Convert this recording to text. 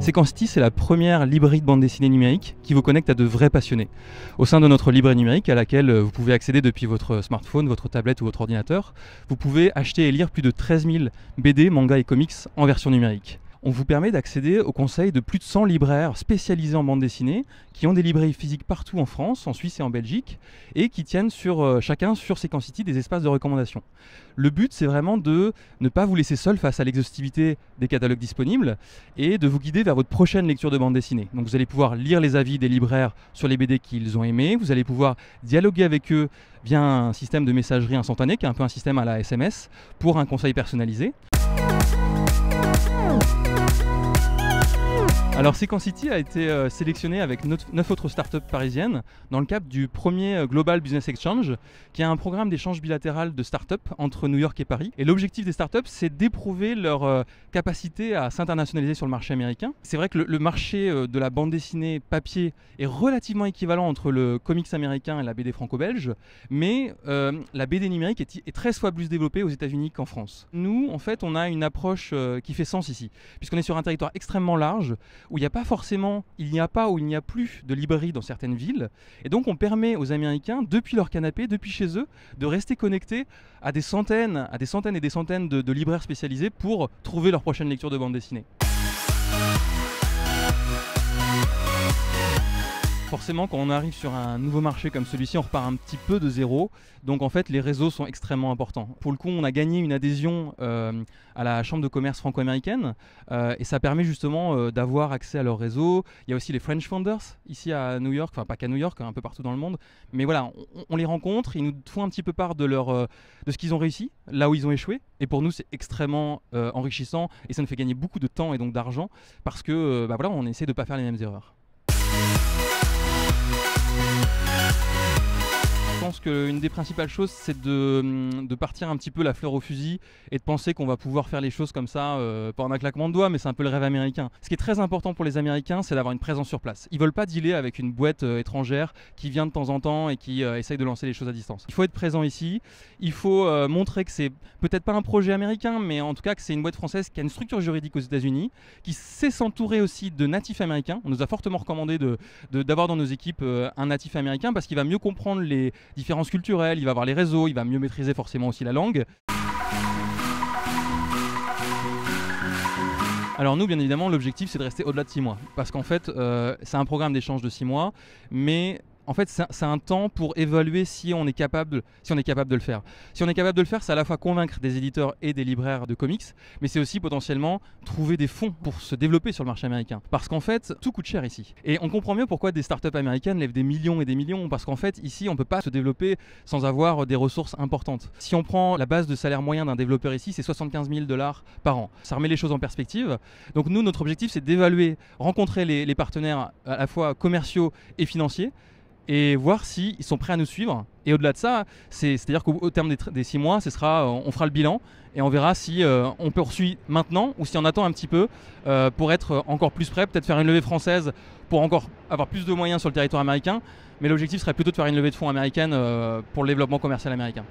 Sequencity, c'est la première librairie de bande dessinée numérique qui vous connecte à de vrais passionnés. Au sein de notre librairie numérique, à laquelle vous pouvez accéder depuis votre smartphone, votre tablette ou votre ordinateur, vous pouvez acheter et lire plus de 13 000 BD, mangas et comics en version numérique. On vous permet d'accéder aux conseils de plus de 100 libraires spécialisés en bande dessinée qui ont des librairies physiques partout en France, en Suisse et en Belgique et qui tiennent chacun sur Sequencity des espaces de recommandation. Le but, c'est vraiment de ne pas vous laisser seul face à l'exhaustivité des catalogues disponibles et de vous guider vers votre prochaine lecture de bande dessinée. Donc vous allez pouvoir lire les avis des libraires sur les BD qu'ils ont aimés, vous allez pouvoir dialoguer avec eux via un système de messagerie instantanée qui est un peu un système à la SMS pour un conseil personnalisé. Alors Sequencity a été sélectionné avec 9 autres startups parisiennes dans le cadre du premier Global Business Exchange, qui est un programme d'échange bilatéral de startups entre New York et Paris. Et l'objectif des startups, c'est d'éprouver leur capacité à s'internationaliser sur le marché américain. C'est vrai que le marché de la bande dessinée papier est relativement équivalent entre le comics américain et la BD franco-belge, mais la BD numérique est 13 fois plus développée aux États-Unis qu'en France. Nous, en fait, on a une approche qui fait sens ici, puisqu'on est sur un territoire extrêmement large, où il n'y a pas ou il n'y a plus de librairie dans certaines villes. Et donc on permet aux Américains, depuis leur canapé, depuis chez eux, de rester connectés à des centaines et des centaines de libraires spécialisés pour trouver leur prochaine lecture de bande dessinée. Forcément, quand on arrive sur un nouveau marché comme celui-ci, on repart un petit peu de zéro. Donc en fait, les réseaux sont extrêmement importants. Pour le coup, on a gagné une adhésion à la Chambre de commerce franco-américaine et ça permet justement d'avoir accès à leur réseau. Il y a aussi les French Founders ici à New York, enfin pas qu'à New York, un peu partout dans le monde. Mais voilà, on les rencontre, ils nous font un petit peu part de ce qu'ils ont réussi, là où ils ont échoué. Et pour nous, c'est extrêmement enrichissant et ça nous fait gagner beaucoup de temps et donc d'argent parce que voilà, on essaie de ne pas faire les mêmes erreurs. Je pense qu'une des principales choses, c'est de partir un petit peu la fleur au fusil et de penser qu'on va pouvoir faire les choses comme ça, pas en un claquement de doigts, mais c'est un peu le rêve américain. Ce qui est très important pour les Américains, c'est d'avoir une présence sur place. Ils veulent pas dealer avec une boîte étrangère qui vient de temps en temps et qui essaye de lancer les choses à distance. Il faut être présent ici, il faut montrer que c'est peut-être pas un projet américain, mais en tout cas que c'est une boîte française qui a une structure juridique aux États-Unis, qui sait s'entourer aussi de natifs américains. On nous a fortement recommandé d'avoir dans nos équipes un natif américain parce qu'il va mieux comprendre les différences culturelles, il va voir les réseaux, il va mieux maîtriser forcément aussi la langue. Alors nous, bien évidemment, l'objectif c'est de rester au-delà de 6 mois. Parce qu'en fait, c'est un programme d'échange de 6 mois, mais en fait, c'est un temps pour évaluer si on est capable de le faire. Si on est capable de le faire, c'est à la fois convaincre des éditeurs et des libraires de comics, mais c'est aussi potentiellement trouver des fonds pour se développer sur le marché américain. Parce qu'en fait, tout coûte cher ici. Et on comprend mieux pourquoi des startups américaines lèvent des millions et des millions, parce qu'en fait, ici, on ne peut pas se développer sans avoir des ressources importantes. Si on prend la base de salaire moyen d'un développeur ici, c'est 75 000 $ par an. Ça remet les choses en perspective. Donc nous, notre objectif, c'est d'évaluer, rencontrer les partenaires à la fois commerciaux et financiers, et voir s'ils sont prêts à nous suivre. Et au-delà de ça, c'est-à-dire qu'au terme des 6 mois, on fera le bilan et on verra si on poursuit maintenant ou si on attend un petit peu pour être encore plus prêt, peut-être faire une levée française pour encore avoir plus de moyens sur le territoire américain. Mais l'objectif serait plutôt de faire une levée de fonds américaine pour le développement commercial américain.